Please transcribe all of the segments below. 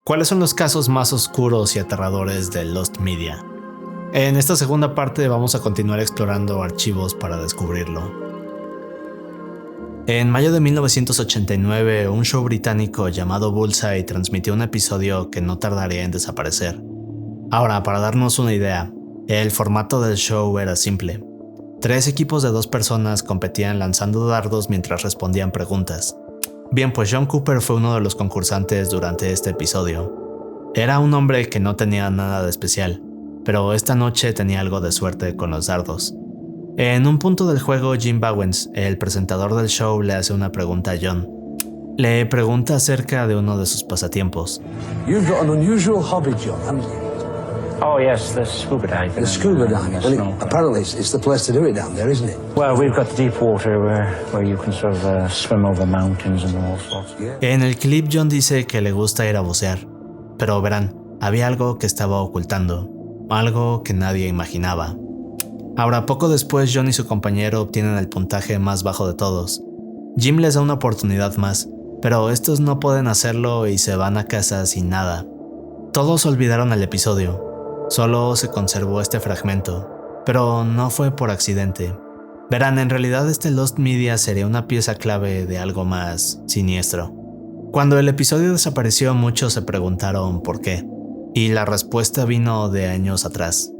¿Cuáles son los casos más oscuros y aterradores de Lost Media? En esta segunda parte vamos a continuar explorando archivos para descubrirlo. En mayo de 1989, un show británico llamado Bullseye transmitió un episodio que no tardaría en desaparecer. Ahora, para darnos una idea, el formato del show era simple. 3 equipos de 2 personas competían lanzando dardos mientras respondían preguntas. Bien, pues John Cooper fue uno de los concursantes durante este episodio. Era un hombre que no tenía nada de especial, pero esta noche tenía algo de suerte con los dardos. En un punto del juego, Jim Bowens, el presentador del show, le hace una pregunta a John. Le pregunta acerca de uno de sus pasatiempos. You've got an unusual hobby, John, haven't you? Oh yes, the scuba diving. The scuba diving. Well, apparently it's the place to do it down there, isn't it? Well, we've got the deep water where you can sort of swim over mountains and all sorts. En el clip, John dice que le gusta ir a bucear, pero verán, había algo que estaba ocultando, algo que nadie imaginaba. Ahora, poco después, John y su compañero obtienen el puntaje más bajo de todos. Jim les da una oportunidad más, pero estos no pueden hacerlo y se van a casa sin nada. Todos olvidaron el episodio. Solo se conservó este fragmento, pero no fue por accidente. Verán, en realidad este Lost Media sería una pieza clave de algo más siniestro. Cuando el episodio desapareció, muchos se preguntaron por qué, y la respuesta vino de años atrás.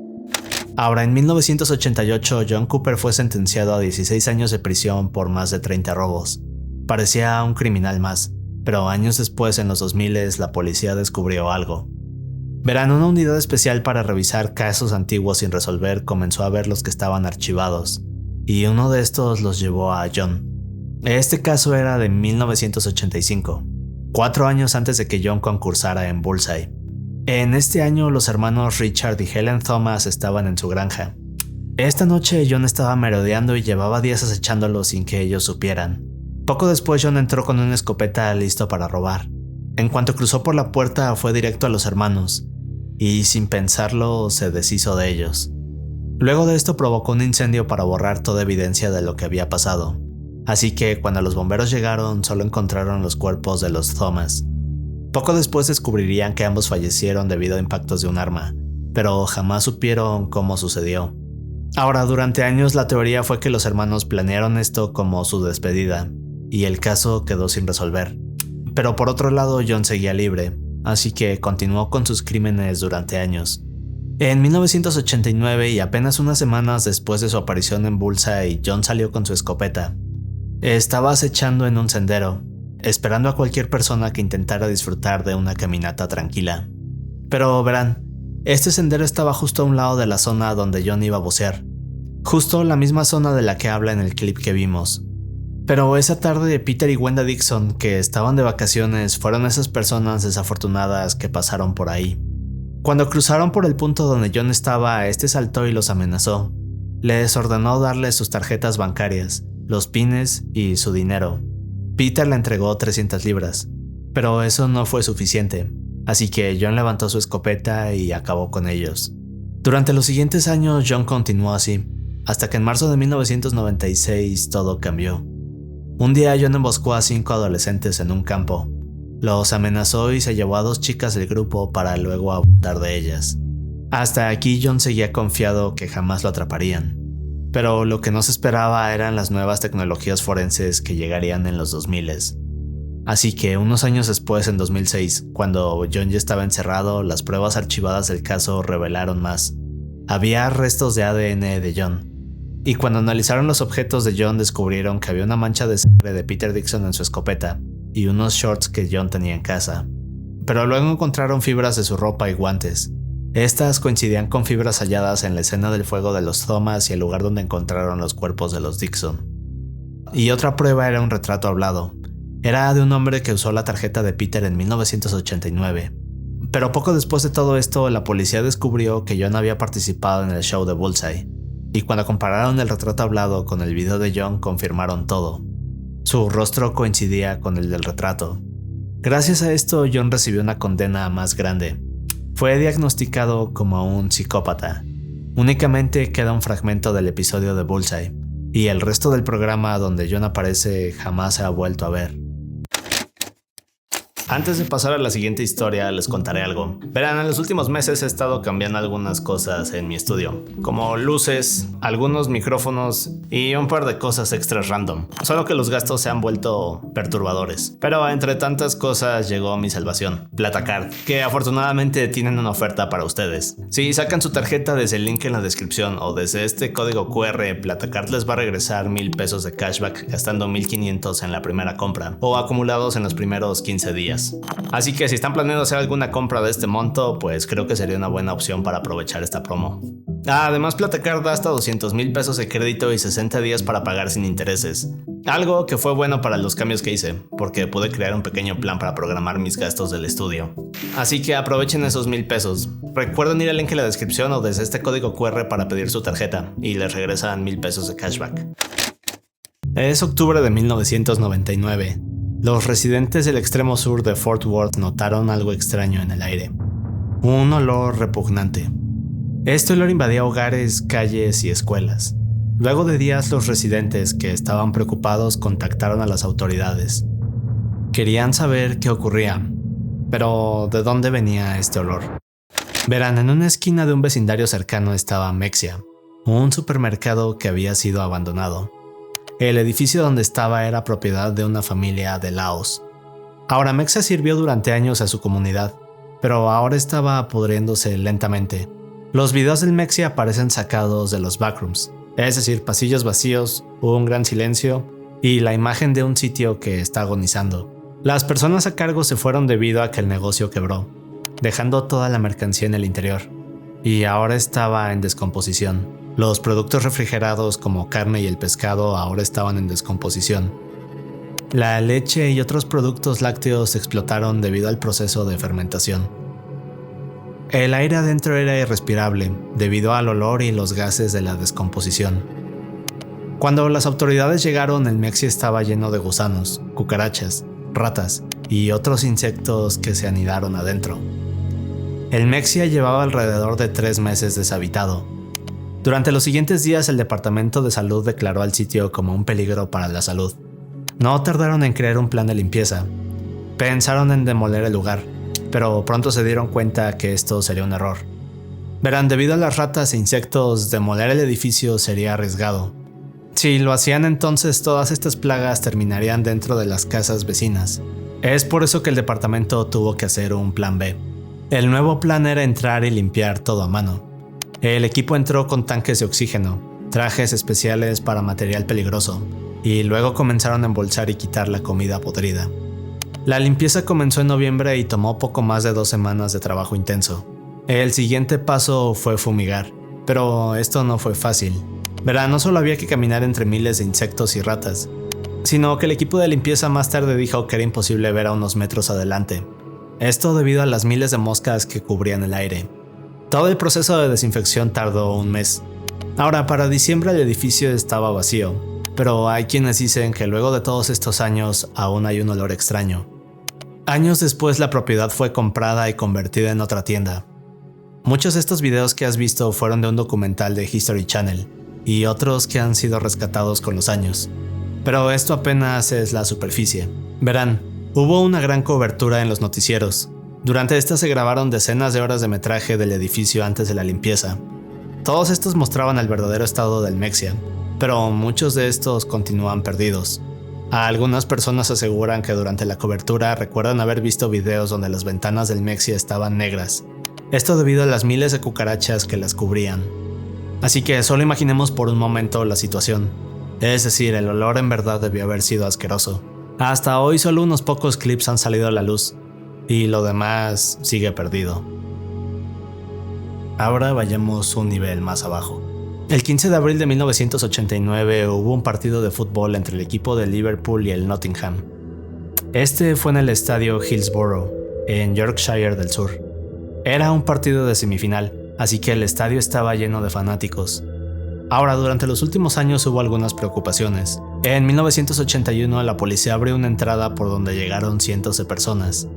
Ahora, en 1988, John Cooper fue sentenciado a 16 años de prisión por más de 30 robos. Parecía un criminal más, pero años después, en los 2000, la policía descubrió algo. Verán, una unidad especial para revisar casos antiguos sin resolver comenzó a ver los que estaban archivados, y uno de estos los llevó a John. Este caso era de 1985, 4 años antes de que John concursara en Bullseye. En este año, los hermanos Richard y Helen Thomas estaban en su granja. Esta noche, John estaba merodeando y llevaba días acechándolo sin que ellos supieran. Poco después, John entró con una escopeta listo para robar. En cuanto cruzó por la puerta, fue directo a los hermanos, y sin pensarlo se deshizo de ellos. Luego de esto provocó un incendio para borrar toda evidencia de lo que había pasado, así que cuando los bomberos llegaron solo encontraron los cuerpos de los Thomas. Poco después descubrirían que ambos fallecieron debido a impactos de un arma, pero jamás supieron cómo sucedió. Ahora, durante años la teoría fue que los hermanos planearon esto como su despedida, y el caso quedó sin resolver. Pero por otro lado, John seguía libre, así que continuó con sus crímenes durante años. En 1989, y apenas unas semanas después de su aparición en Bullseye, John salió con su escopeta. Estaba acechando en un sendero, esperando a cualquier persona que intentara disfrutar de una caminata tranquila. Pero verán, este sendero estaba justo a un lado de la zona donde John iba a bucear, justo la misma zona de la que habla en el clip que vimos. Pero esa tarde, Peter y Wenda Dixon, que estaban de vacaciones, fueron esas personas desafortunadas que pasaron por ahí. Cuando cruzaron por el punto donde John estaba, este saltó y los amenazó. Les ordenó darle sus tarjetas bancarias, los pines y su dinero. Peter le entregó 300 libras, pero eso no fue suficiente, así que John levantó su escopeta y acabó con ellos. Durante los siguientes años, John continuó así, hasta que en marzo de 1996 todo cambió. Un día John emboscó a 5 adolescentes en un campo. Los amenazó y se llevó a 2 chicas del grupo para luego abusar de ellas. Hasta aquí John seguía confiado que jamás lo atraparían. Pero lo que no se esperaba eran las nuevas tecnologías forenses que llegarían en los 2000. Así que unos años después, en 2006, cuando John ya estaba encerrado, las pruebas archivadas del caso revelaron más. Había restos de ADN de John. Y cuando analizaron los objetos de John, descubrieron que había una mancha de sangre de Peter Dixon en su escopeta y unos shorts que John tenía en casa. Pero luego encontraron fibras de su ropa y guantes. Estas coincidían con fibras halladas en la escena del fuego de los Thomas y el lugar donde encontraron los cuerpos de los Dixon. Y otra prueba era un retrato hablado. Era de un hombre que usó la tarjeta de Peter en 1989. Pero poco después de todo esto, la policía descubrió que John había participado en el show de Bullseye. Y cuando compararon el retrato hablado con el video de John, confirmaron todo. Su rostro coincidía con el del retrato. Gracias a esto, John recibió una condena más grande. Fue diagnosticado como un psicópata. Únicamente queda un fragmento del episodio de Bullseye, y el resto del programa donde John aparece jamás se ha vuelto a ver. Antes de pasar a la siguiente historia, les contaré algo. Verán, en los últimos meses he estado cambiando algunas cosas en mi estudio, como luces, algunos micrófonos y un par de cosas extras random. Solo que los gastos se han vuelto perturbadores. Pero entre tantas cosas llegó mi salvación, Platacard, que afortunadamente tienen una oferta para ustedes. Si sacan su tarjeta desde el link en la descripción o desde este código QR, Platacard les va a regresar 1,000 pesos de cashback gastando 1,500 en la primera compra o acumulados en los primeros 15 días. Así que si están planeando hacer alguna compra de este monto, pues creo que sería una buena opción para aprovechar esta promo. Además, Platacard da hasta 200,000 pesos de crédito y 60 días para pagar sin intereses. Algo que fue bueno para los cambios que hice, porque pude crear un pequeño plan para programar mis gastos del estudio. Así que aprovechen esos 1,000 pesos. Recuerden ir al link en la descripción o desde este código QR para pedir su tarjeta y les regresan 1,000 pesos de cashback. Es octubre de 1999. Los residentes del extremo sur de Fort Worth notaron algo extraño en el aire. Un olor repugnante. Este olor invadía hogares, calles y escuelas. Luego de días, los residentes, que estaban preocupados, contactaron a las autoridades. Querían saber qué ocurría, pero ¿de dónde venía este olor? Verán, en una esquina de un vecindario cercano estaba Mexia, un supermercado que había sido abandonado. El edificio donde estaba era propiedad de una familia de Laos. Ahora, Mexia sirvió durante años a su comunidad, pero ahora estaba pudriéndose lentamente. Los videos del Mexia parecen sacados de los backrooms, es decir, pasillos vacíos, un gran silencio y la imagen de un sitio que está agonizando. Las personas a cargo se fueron debido a que el negocio quebró, dejando toda la mercancía en el interior, y ahora estaba en descomposición. Los productos refrigerados como carne y el pescado ahora estaban en descomposición. La leche y otros productos lácteos explotaron debido al proceso de fermentación. El aire adentro era irrespirable debido al olor y los gases de la descomposición. Cuando las autoridades llegaron, el Mexia estaba lleno de gusanos, cucarachas, ratas y otros insectos que se anidaron adentro. El Mexia llevaba alrededor de 3 meses deshabitado. Durante los siguientes días, el Departamento de Salud declaró al sitio como un peligro para la salud. No tardaron en crear un plan de limpieza. Pensaron en demoler el lugar, pero pronto se dieron cuenta que esto sería un error. Verán, debido a las ratas e insectos, demoler el edificio sería arriesgado. Si lo hacían, entonces todas estas plagas terminarían dentro de las casas vecinas. Es por eso que el departamento tuvo que hacer un plan B. El nuevo plan era entrar y limpiar todo a mano. El equipo entró con tanques de oxígeno, trajes especiales para material peligroso, y luego comenzaron a embolsar y quitar la comida podrida. La limpieza comenzó en noviembre y tomó poco más de 2 semanas de trabajo intenso. El siguiente paso fue fumigar, pero esto no fue fácil. Verán, no solo había que caminar entre miles de insectos y ratas, sino que el equipo de limpieza más tarde dijo que era imposible ver a unos metros adelante. Esto debido a las miles de moscas que cubrían el aire. Todo el proceso de desinfección tardó 1 mes. Ahora, para diciembre el edificio estaba vacío, pero hay quienes dicen que luego de todos estos años aún hay un olor extraño. Años después la propiedad fue comprada y convertida en otra tienda. Muchos de estos videos que has visto fueron de un documental de History Channel y otros que han sido rescatados con los años. Pero esto apenas es la superficie. Verán, hubo una gran cobertura en los noticieros. Durante esta se grabaron decenas de horas de metraje del edificio antes de la limpieza. Todos estos mostraban el verdadero estado del Mexia, pero muchos de estos continúan perdidos. Algunas personas aseguran que durante la cobertura recuerdan haber visto videos donde las ventanas del Mexia estaban negras. Esto debido a las miles de cucarachas que las cubrían. Así que solo imaginemos por un momento la situación. Es decir, el olor en verdad debió haber sido asqueroso. Hasta hoy solo unos pocos clips han salido a la luz, y lo demás sigue perdido. Ahora vayamos un nivel más abajo. El 15 de abril de 1989 hubo un partido de fútbol entre el equipo de Liverpool y el Nottingham. Este fue en el estadio Hillsborough, en Yorkshire del Sur. Era un partido de semifinal, así que el estadio estaba lleno de fanáticos. Ahora, durante los últimos años hubo algunas preocupaciones. En 1981 la policía abrió una entrada por donde llegaron cientos de personas.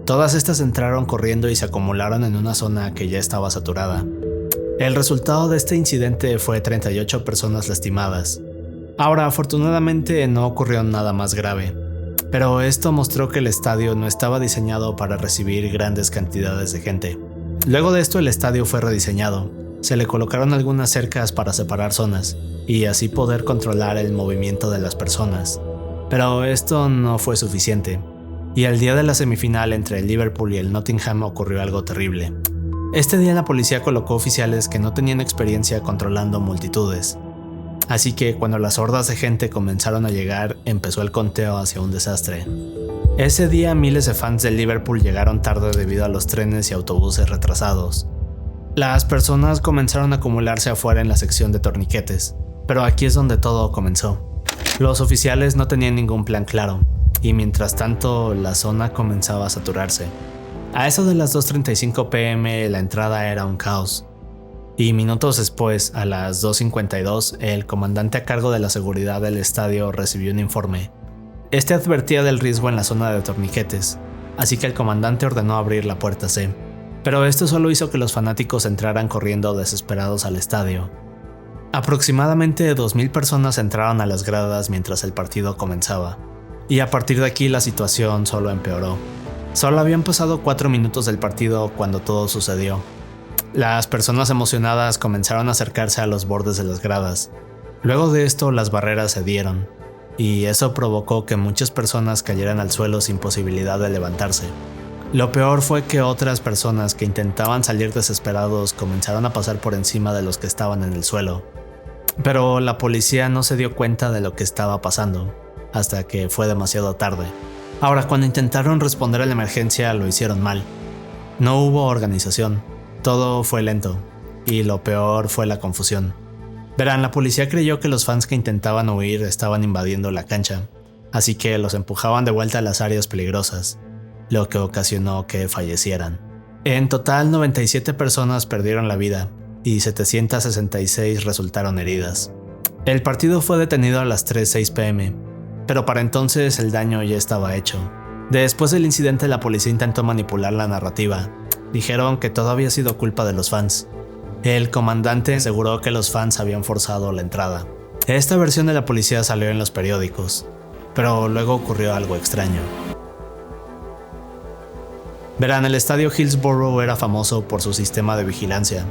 Todas estas entraron corriendo y se acumularon en una zona que ya estaba saturada. El resultado de este incidente fue 38 personas lastimadas. Ahora, afortunadamente no ocurrió nada más grave. pero esto mostró que el estadio no estaba diseñado para recibir grandes cantidades de gente. Luego de esto el estadio fue rediseñado, se le colocaron algunas cercas para separar zonas y así poder controlar el movimiento de las personas. Pero esto no fue suficiente, y el día de la semifinal entre el Liverpool y el Nottingham ocurrió algo terrible. Este día la policía colocó oficiales que no tenían experiencia controlando multitudes. Así que cuando las hordas de gente comenzaron a llegar, empezó el conteo hacia un desastre. Ese día miles de fans del Liverpool llegaron tarde debido a los trenes y autobuses retrasados. Las personas comenzaron a acumularse afuera en la sección de torniquetes, pero aquí es donde todo comenzó. Los oficiales no tenían ningún plan claro, y mientras tanto la zona comenzaba a saturarse. A eso de las 2:35 p.m. la entrada era un caos. Y minutos después, a las 2:52, el comandante a cargo de la seguridad del estadio recibió un informe. Este advertía del riesgo en la zona de torniquetes, así que el comandante ordenó abrir la puerta C. Pero esto solo hizo que los fanáticos entraran corriendo desesperados al estadio. Aproximadamente 2,000 personas entraron a las gradas mientras el partido comenzaba, y a partir de aquí la situación solo empeoró. Solo habían pasado 4 minutos del partido cuando todo sucedió. Las personas emocionadas comenzaron a acercarse a los bordes de las gradas. Luego de esto las barreras cedieron, y eso provocó que muchas personas cayeran al suelo sin posibilidad de levantarse. Lo peor fue que otras personas que intentaban salir desesperados comenzaron a pasar por encima de los que estaban en el suelo. Pero la policía no se dio cuenta de lo que estaba pasando, hasta que fue demasiado tarde. Ahora, cuando intentaron responder a la emergencia, lo hicieron mal. No hubo organización, todo fue lento, y lo peor fue la confusión. Verán, la policía creyó que los fans que intentaban huir estaban invadiendo la cancha, así que los empujaban de vuelta a las áreas peligrosas, lo que ocasionó que fallecieran. En total, 97 personas perdieron la vida, y 766 resultaron heridas. El partido fue detenido a las 3:06 p.m., pero para entonces el daño ya estaba hecho. Después del incidente, la policía intentó manipular la narrativa. Dijeron que todo había sido culpa de los fans. El comandante aseguró que los fans habían forzado la entrada. Esta versión de la policía salió en los periódicos, pero luego ocurrió algo extraño. Verán, el estadio Hillsborough era famoso por su sistema de vigilancia.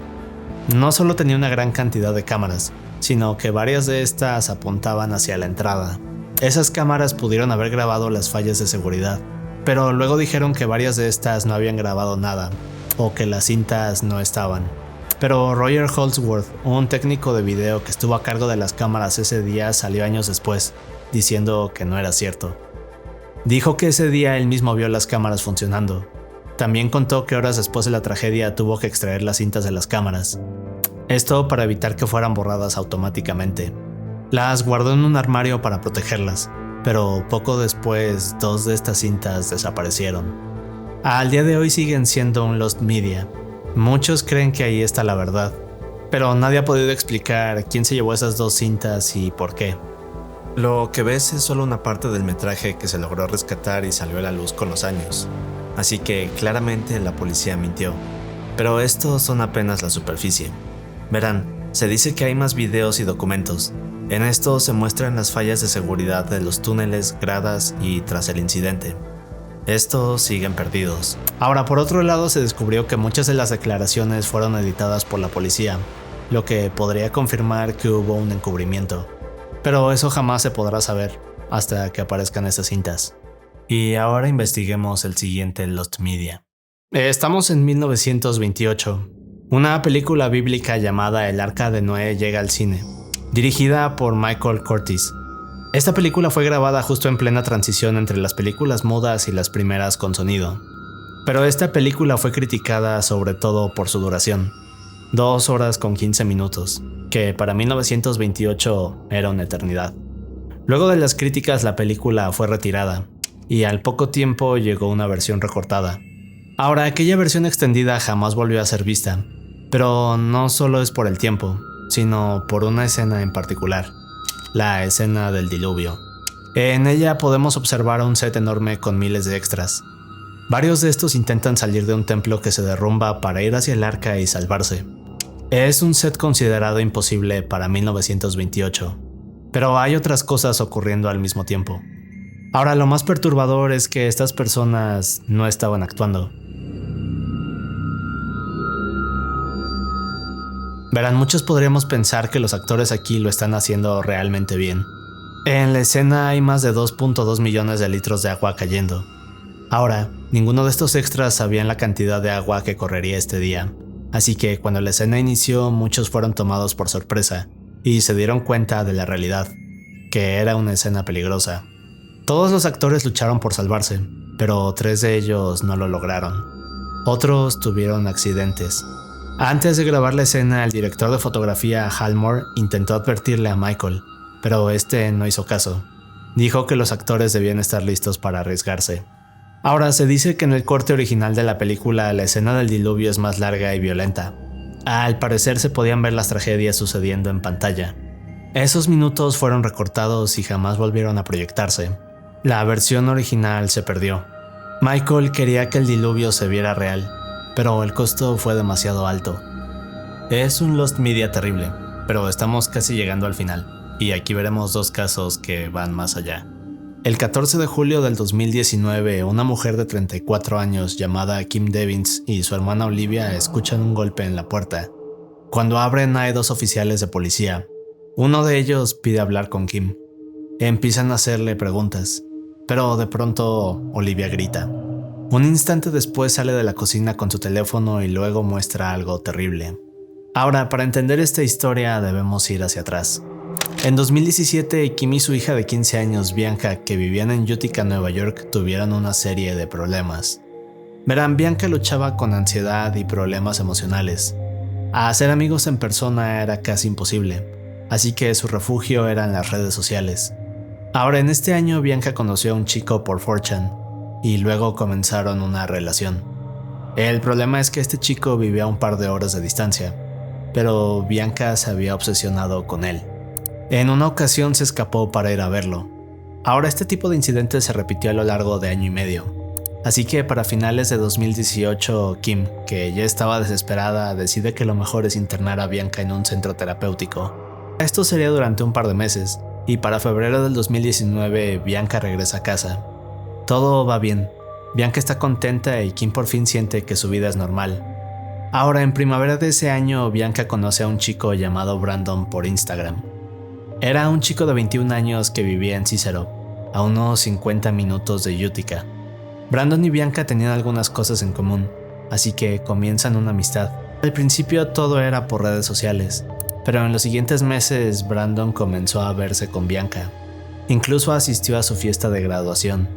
No solo tenía una gran cantidad de cámaras, sino que varias de estas apuntaban hacia la entrada. Esas cámaras pudieron haber grabado las fallas de seguridad, pero luego dijeron que varias de estas no habían grabado nada, o que las cintas no estaban. Pero Roger Holdsworth, un técnico de video que estuvo a cargo de las cámaras ese día, salió años después, diciendo que no era cierto. Dijo que ese día él mismo vio las cámaras funcionando. También contó que horas después de la tragedia tuvo que extraer las cintas de las cámaras. Esto para evitar que fueran borradas automáticamente. Las guardó en un armario para protegerlas, pero poco después 2 de estas cintas desaparecieron. Al día de hoy siguen siendo un lost media. Muchos creen que ahí está la verdad, pero nadie ha podido explicar quién se llevó esas 2 cintas y por qué. Lo que ves es solo una parte del metraje que se logró rescatar y salió a la luz con los años, así que claramente la policía mintió. Pero estos son apenas la superficie. Verán, se dice que hay más videos y documentos. En estos se muestran las fallas de seguridad de los túneles, gradas y tras el incidente. Estos siguen perdidos. Ahora, por otro lado, se descubrió que muchas de las declaraciones fueron editadas por la policía, lo que podría confirmar que hubo un encubrimiento. Pero eso jamás se podrá saber hasta que aparezcan esas cintas. Y ahora investiguemos el siguiente Lost Media. Estamos en 1928. Una película bíblica llamada El Arca de Noé llega al cine, dirigida por Michael Curtiz. Esta película fue grabada justo en plena transición entre las películas mudas y las primeras con sonido. Pero esta película fue criticada sobre todo por su duración, 2 horas con 15 minutos, que para 1928 era una eternidad. Luego de las críticas, la película fue retirada, y al poco tiempo llegó una versión recortada. Ahora, aquella versión extendida jamás volvió a ser vista, pero no solo es por el tiempo, sino por una escena en particular, la escena del diluvio. En ella podemos observar un set enorme con miles de extras. Varios de estos intentan salir de un templo que se derrumba para ir hacia el arca y salvarse. Es un set considerado imposible para 1928, pero hay otras cosas ocurriendo al mismo tiempo. Ahora, lo más perturbador es que estas personas no estaban actuando. Verán, muchos podríamos pensar que los actores aquí lo están haciendo realmente bien. En la escena hay más de 2.2 millones de litros de agua cayendo. Ahora, ninguno de estos extras sabían la cantidad de agua que correría este día, así que cuando la escena inició muchos fueron tomados por sorpresa y se dieron cuenta de la realidad, que era una escena peligrosa. Todos los actores lucharon por salvarse, pero 3 de ellos no lo lograron. Otros tuvieron accidentes. Antes de grabar la escena, el director de fotografía Hal Moore intentó advertirle a Michael, pero este no hizo caso. Dijo que los actores debían estar listos para arriesgarse. Ahora, se dice que en el corte original de la película la escena del diluvio es más larga y violenta. Al parecer se podían ver las tragedias sucediendo en pantalla. Esos minutos fueron recortados y jamás volvieron a proyectarse. La versión original se perdió. Michael quería que el diluvio se viera real, pero el costo fue demasiado alto. Es un Lost Media terrible, pero estamos casi llegando al final, y aquí veremos 2 casos que van más allá. El 14 de julio del 2019, una mujer de 34 años llamada Kim Devins y su hermana Olivia escuchan un golpe en la puerta. Cuando abren hay 2 oficiales de policía. Uno de ellos pide hablar con Kim. Empiezan a hacerle preguntas, pero de pronto Olivia grita. Un instante después sale de la cocina con su teléfono y luego muestra algo terrible. Ahora, para entender esta historia debemos ir hacia atrás. En 2017, Kim y su hija de 15 años, Bianca, que vivían en Utica, Nueva York, tuvieron una serie de problemas. Verán, Bianca luchaba con ansiedad y problemas emocionales. Hacer amigos en persona era casi imposible, así que su refugio eran las redes sociales. Ahora, en este año, Bianca conoció a un chico por 4chan, y luego comenzaron una relación. El problema es que este chico vivía a un par de horas de distancia, pero Bianca se había obsesionado con él. En una ocasión se escapó para ir a verlo. Ahora, este tipo de incidentes se repitió a lo largo de año y medio. Así que para finales de 2018, Kim, que ya estaba desesperada, decide que lo mejor es internar a Bianca en un centro terapéutico. Esto sería durante un par de meses, y para febrero del 2019, Bianca regresa a casa. Todo va bien. Bianca está contenta y Kim por fin siente que su vida es normal. Ahora, en primavera de ese año, Bianca conoce a un chico llamado Brandon por Instagram. Era un chico de 21 años que vivía en Cicero, a unos 50 minutos de Utica. Brandon y Bianca tenían algunas cosas en común, así que comienzan una amistad. Al principio todo era por redes sociales, pero en los siguientes meses Brandon comenzó a verse con Bianca. Incluso asistió a su fiesta de graduación.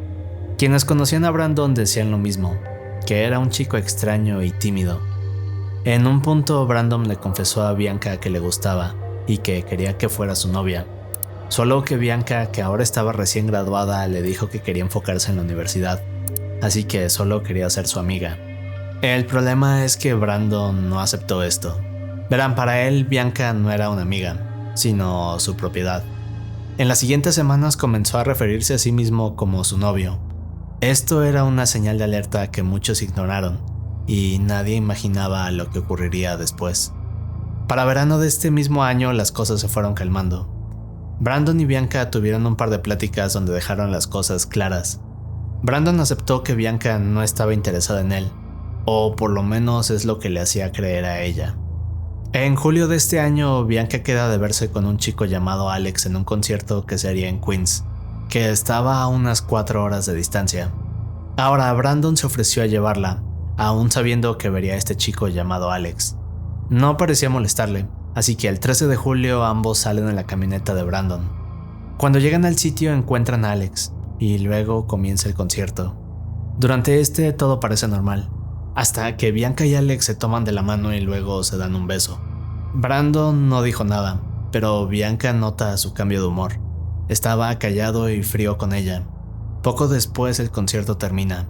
Quienes conocían a Brandon decían lo mismo, que era un chico extraño y tímido. En un punto, Brandon le confesó a Bianca que le gustaba y que quería que fuera su novia. Solo que Bianca, que ahora estaba recién graduada, le dijo que quería enfocarse en la universidad, así que solo quería ser su amiga. El problema es que Brandon no aceptó esto. Verán, para él, Bianca no era una amiga, sino su propiedad. En las siguientes semanas comenzó a referirse a sí mismo como su novio. Esto era una señal de alerta que muchos ignoraron, y nadie imaginaba lo que ocurriría después. Para verano de este mismo año las cosas se fueron calmando. Brandon y Bianca tuvieron un par de pláticas donde dejaron las cosas claras. Brandon aceptó que Bianca no estaba interesada en él, o por lo menos es lo que le hacía creer a ella. En julio de este año, Bianca queda de verse con un chico llamado Alex en un concierto que se haría en Queens, que estaba a unas 4 horas de distancia. Ahora, Brandon se ofreció a llevarla, aún sabiendo que vería a este chico llamado Alex. No parecía molestarle, así que el 13 de julio ambos salen en la camioneta de Brandon. Cuando llegan al sitio encuentran a Alex, y luego comienza el concierto. Durante todo parece normal, hasta que Bianca y Alex se toman de la mano y luego se dan un beso. Brandon no dijo nada, pero Bianca nota su cambio de humor. Estaba callado y frío con ella. Poco después el concierto termina.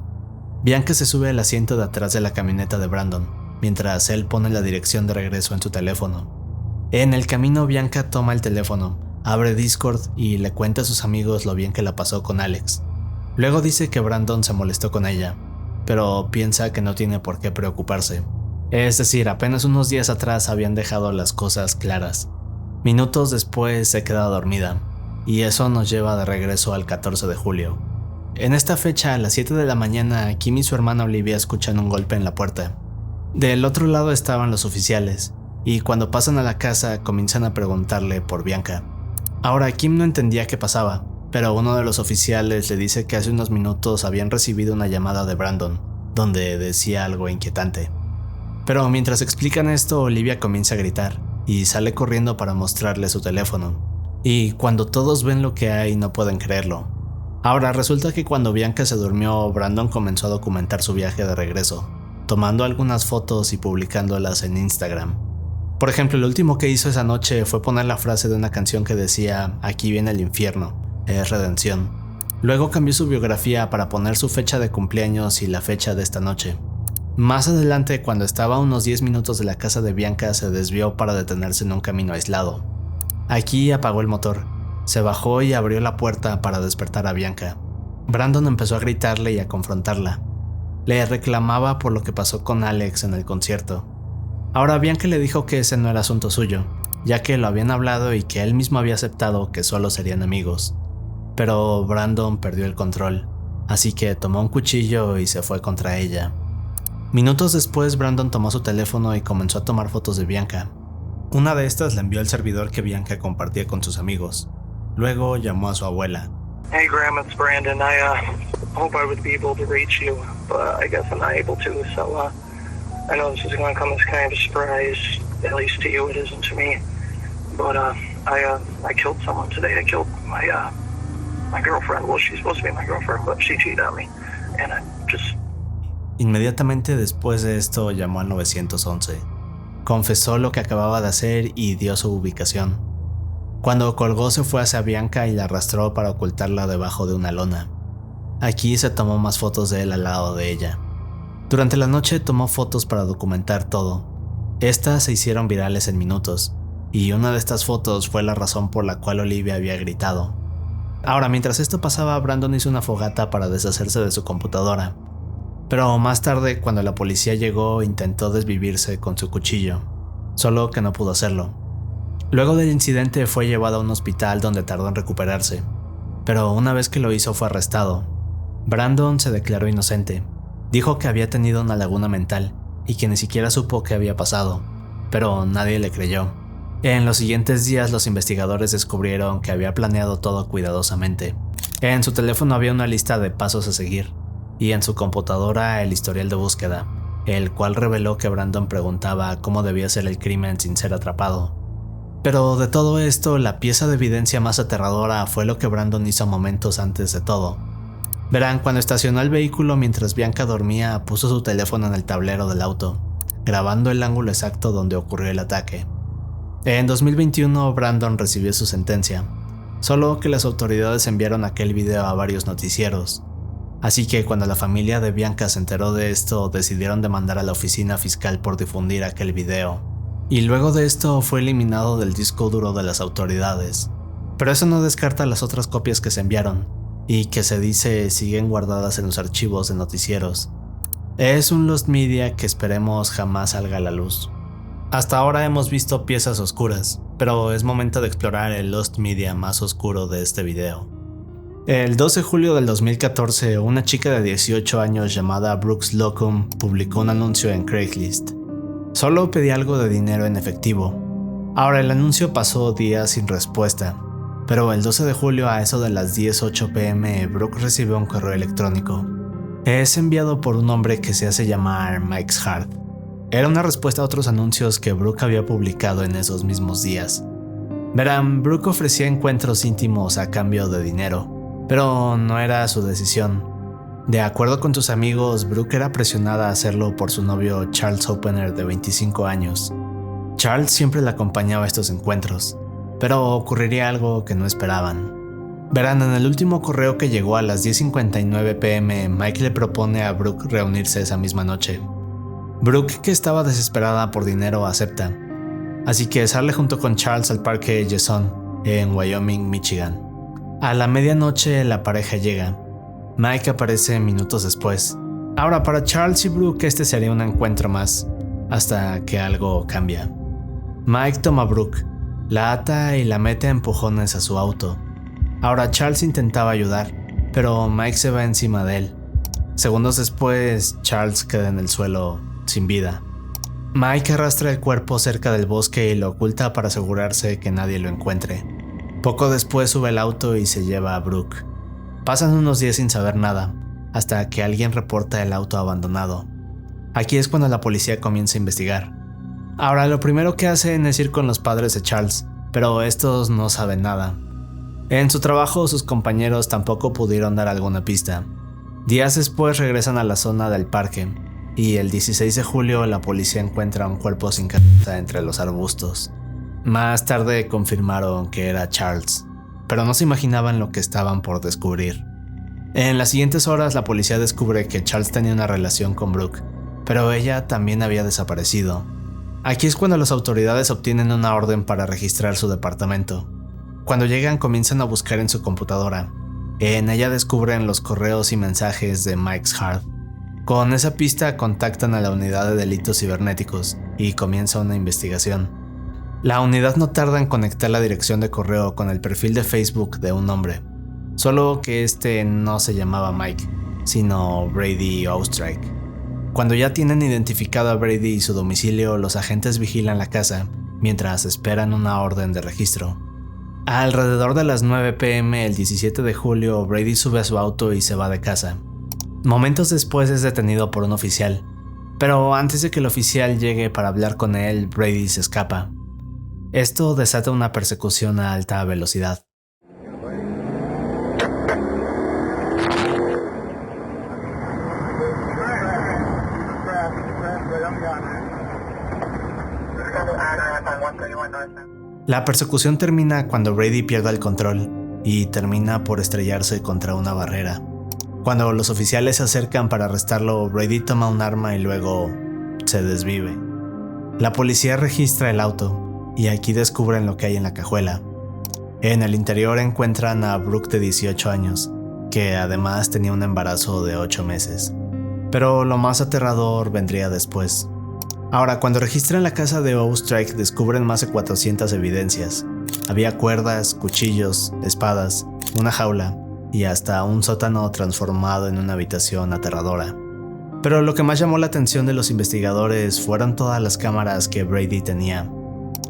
Bianca se sube al asiento de atrás de la camioneta de Brandon, mientras él pone la dirección de regreso en su teléfono. En el camino, Bianca toma el teléfono, abre Discord y le cuenta a sus amigos lo bien que la pasó con Alex. Luego dice que Brandon se molestó con ella, pero piensa que no tiene por qué preocuparse. Es decir, apenas unos días atrás habían dejado las cosas claras. Minutos después se queda dormida, y eso nos lleva de regreso al 14 de julio. En esta fecha, a las 7 de la mañana, Kim y su hermana Olivia escuchan un golpe en la puerta. Del otro lado estaban los oficiales, y cuando pasan a la casa comienzan a preguntarle por Bianca. Ahora, Kim no entendía qué pasaba, pero uno de los oficiales le dice que hace unos minutos habían recibido una llamada de Brandon, donde decía algo inquietante. Pero mientras explican esto, Olivia comienza a gritar, y sale corriendo para mostrarle su teléfono. Y cuando todos ven lo que hay, no pueden creerlo. Ahora, resulta que cuando Bianca se durmió, Brandon comenzó a documentar su viaje de regreso, tomando algunas fotos y publicándolas en Instagram. Por ejemplo, lo último que hizo esa noche fue poner la frase de una canción que decía "Aquí viene el infierno, es redención". Luego cambió su biografía para poner su fecha de cumpleaños y la fecha de esta noche. Más adelante, cuando estaba a unos 10 minutos de la casa de Bianca, se desvió para detenerse en un camino aislado. Aquí apagó el motor, se bajó y abrió la puerta para despertar a Bianca. Brandon empezó a gritarle y a confrontarla. Le reclamaba por lo que pasó con Alex en el concierto. Ahora Bianca le dijo que ese no era asunto suyo, ya que lo habían hablado y que él mismo había aceptado que solo serían amigos. Pero Brandon perdió el control, así que tomó un cuchillo y se fue contra ella. Minutos después, Brandon tomó su teléfono y comenzó a tomar fotos de Bianca. Una de estas la envió al servidor que Bianca compartía con sus amigos. Luego llamó a su abuela. Hey Grandma, it's Brandon. I hope I would be able to reach you, but I guess I'm not able to, so I know this is going to come as kind of a surprise, at least to you it isn't to me, but I killed someone today. I killed my girlfriend. Well, she's supposed to be my girlfriend, but she cheated on me, and I just... Inmediatamente después de esto llamó al 911. Confesó lo que acababa de hacer y dio su ubicación. Cuando colgó se fue hacia Bianca y la arrastró para ocultarla debajo de una lona. Aquí se tomó más fotos de él al lado de ella. Durante la noche tomó fotos para documentar todo. Estas se hicieron virales en minutos, y una de estas fotos fue la razón por la cual Olivia había gritado. Ahora, mientras esto pasaba, Brandon hizo una fogata para deshacerse de su computadora. Pero más tarde, cuando la policía llegó, intentó desvivirse con su cuchillo, solo que no pudo hacerlo. Luego del incidente fue llevado a un hospital donde tardó en recuperarse, pero una vez que lo hizo fue arrestado. Brandon se declaró inocente, dijo que había tenido una laguna mental y que ni siquiera supo qué había pasado, pero nadie le creyó. En los siguientes días los investigadores descubrieron que había planeado todo cuidadosamente. En su teléfono había una lista de pasos a seguir, y en su computadora el historial de búsqueda, el cual reveló que Brandon preguntaba cómo debía ser el crimen sin ser atrapado. Pero de todo esto, la pieza de evidencia más aterradora fue lo que Brandon hizo momentos antes de todo. Verán, cuando estacionó el vehículo mientras Bianca dormía, puso su teléfono en el tablero del auto, grabando el ángulo exacto donde ocurrió el ataque. En 2021, Brandon recibió su sentencia, solo que las autoridades enviaron aquel video a varios noticieros. Así que cuando la familia de Bianca se enteró de esto, decidieron demandar a la oficina fiscal por difundir aquel video. Y luego de esto fue eliminado del disco duro de las autoridades. Pero eso no descarta las otras copias que se enviaron, y que se dice siguen guardadas en los archivos de noticieros. Es un Lost Media que esperemos jamás salga a la luz. Hasta ahora hemos visto piezas oscuras, pero es momento de explorar el Lost Media más oscuro de este video. El 12 de julio del 2014, una chica de 18 años llamada Brooke Slocum publicó un anuncio en Craigslist. Solo pedía algo de dinero en efectivo. Ahora, el anuncio pasó días sin respuesta, pero el 12 de julio a eso de las 10:08 p.m. Brooke recibió un correo electrónico. Es enviado por un hombre que se hace llamar Mike Hart. Era una respuesta a otros anuncios que Brooke había publicado en esos mismos días. Verán, Brooke ofrecía encuentros íntimos a cambio de dinero, pero no era su decisión. De acuerdo con sus amigos, Brooke era presionada a hacerlo por su novio Charles Opener de 25 años. Charles siempre la acompañaba a estos encuentros, pero ocurriría algo que no esperaban. Verán, en el último correo que llegó a las 10:59 p.m., Mike le propone a Brooke reunirse esa misma noche. Brooke, que estaba desesperada por dinero, acepta, así que sale junto con Charles al parque Jason, en Wyoming, Michigan. A la medianoche la pareja llega. Mike aparece minutos después. Ahora, para Charles y Brooke este sería un encuentro más, hasta que algo cambia. Mike toma a Brooke, la ata y la mete a empujones a su auto. Ahora Charles intentaba ayudar, pero Mike se va encima de él. Segundos después, Charles queda en el suelo sin vida. Mike arrastra el cuerpo cerca del bosque y lo oculta para asegurarse que nadie lo encuentre. Poco después sube al auto y se lleva a Brooke. Pasan unos días sin saber nada, hasta que alguien reporta el auto abandonado. Aquí es cuando la policía comienza a investigar. Ahora, lo primero que hacen es ir con los padres de Charles, pero estos no saben nada. En su trabajo, sus compañeros tampoco pudieron dar alguna pista. Días después regresan a la zona del parque, y el 16 de julio la policía encuentra un cuerpo sin cabeza entre los arbustos. Más tarde confirmaron que era Charles, pero no se imaginaban lo que estaban por descubrir. En las siguientes horas la policía descubre que Charles tenía una relación con Brooke, pero ella también había desaparecido. Aquí es cuando las autoridades obtienen una orden para registrar su departamento. Cuando llegan comienzan a buscar en su computadora. En ella descubren los correos y mensajes de Mike's Hard. Con esa pista contactan a la unidad de delitos cibernéticos y comienza una investigación. La unidad no tarda en conectar la dirección de correo con el perfil de Facebook de un hombre, solo que este no se llamaba Mike, sino Brady Ostrike. Cuando ya tienen identificado a Brady y su domicilio, los agentes vigilan la casa mientras esperan una orden de registro. Alrededor de las 9 p.m. el 17 de julio, Brady sube a su auto y se va de casa. Momentos después es detenido por un oficial, pero antes de que el oficial llegue para hablar con él, Brady se escapa. Esto desata una persecución a alta velocidad. La persecución termina cuando Brady pierde el control y termina por estrellarse contra una barrera. Cuando los oficiales se acercan para arrestarlo, Brady toma un arma y luego se desvive. La policía registra el auto y aquí descubren lo que hay en la cajuela. En el interior encuentran a Brooke de 18 años, que además tenía un embarazo de 8 meses. Pero lo más aterrador vendría después. Ahora, cuando registran la casa de Ostrike, descubren más de 400 evidencias. Había cuerdas, cuchillos, espadas, una jaula y hasta un sótano transformado en una habitación aterradora. Pero lo que más llamó la atención de los investigadores fueron todas las cámaras que Brady tenía.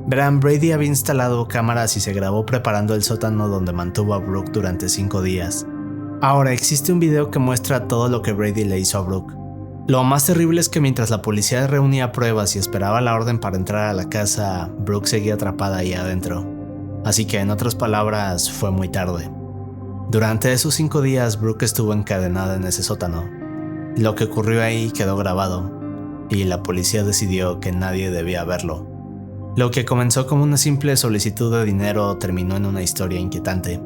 Verán, Brady había instalado cámaras y se grabó preparando el sótano donde mantuvo a Brooke durante 5 días. Ahora, existe un video que muestra todo lo que Brady le hizo a Brooke. Lo más terrible es que mientras la policía reunía pruebas y esperaba la orden para entrar a la casa, Brooke seguía atrapada ahí adentro. Así que, en otras palabras, fue muy tarde. Durante esos 5 días, Brooke estuvo encadenada en ese sótano. Lo que ocurrió ahí quedó grabado, y la policía decidió que nadie debía verlo. Lo que comenzó como una simple solicitud de dinero terminó en una historia inquietante,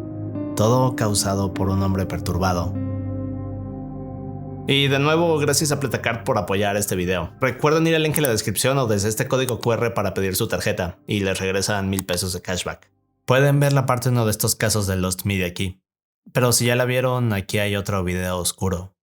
todo causado por un hombre perturbado. Y de nuevo, gracias a Pletacar por apoyar este video. Recuerden ir al link en la descripción o desde este código QR para pedir su tarjeta y les regresan 1000 pesos de cashback. Pueden ver la parte 1 de estos casos de Lost Media aquí. Pero si ya la vieron, aquí hay otro video oscuro.